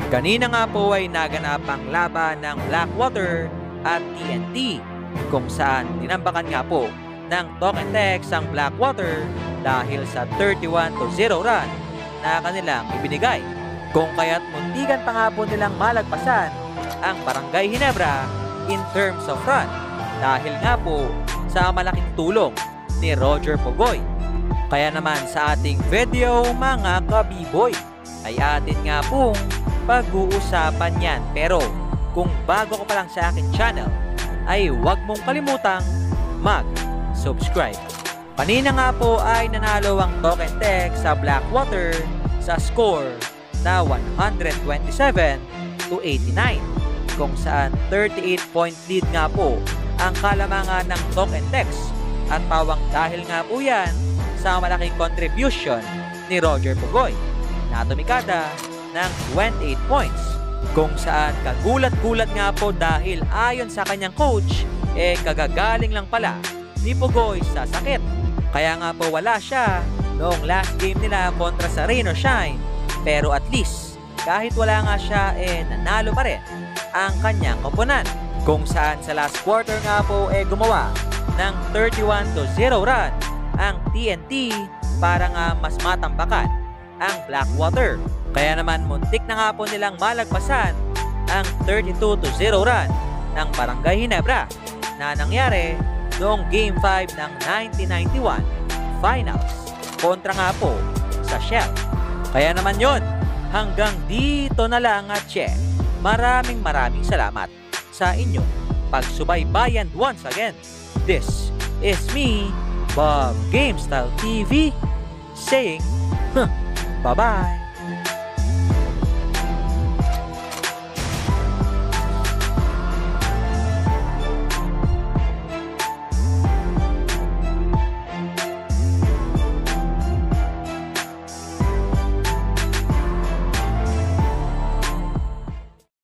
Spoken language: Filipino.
Kanina nga po ay naganap ang laban ng Blackwater at TNT kung saan dinambakan nga po ng Talk and Text ang Blackwater dahil sa 31-0 run na kanilang ibinigay. Kung kaya't muntikan pa nga po nilang malagpasan ang Barangay Ginebra in terms of run dahil nga po sa malaking tulong ni Roger Pugoy. Kaya naman sa ating video mga kabiboy ay atin nga pong pag-uusapan yan. Pero kung bago ka pa lang sa akin channel ay huwag mong kalimutang mag-subscribe. Kanina nga po ay nanalo ang Talk and Text sa Blackwater sa score na 127-89 kung saan 38-point lead nga po ang kalamangan ng Talk and Text at pawang dahil nga po yan sa malaking contribution ni Roger Pugoy na tumikada ng 28 points kung saan kagulat-gulat nga po dahil ayon sa kanyang coach kagagaling lang pala ni Pugoy sa sakit. Kaya nga po wala siya noong last game nila kontra sa Rain or Shine, pero at least kahit wala nga siya nanalo pa rin ang kanyang koponan kung saan sa last quarter nga po gumawa ng 31-0 run ang TNT para nga mas matambakan ang Blackwater. Kaya naman muntik na nga po nilang malagpasan ang 32-0 run ng Barangay Ginebra na nangyari noong Game 5 ng 1991 Finals kontra nga po sa Shell. Kaya naman yon, hanggang dito na lang at maraming salamat sa inyong pagsubaybayan once again. This is me, Bob GameStyle TV, saying, bye-bye!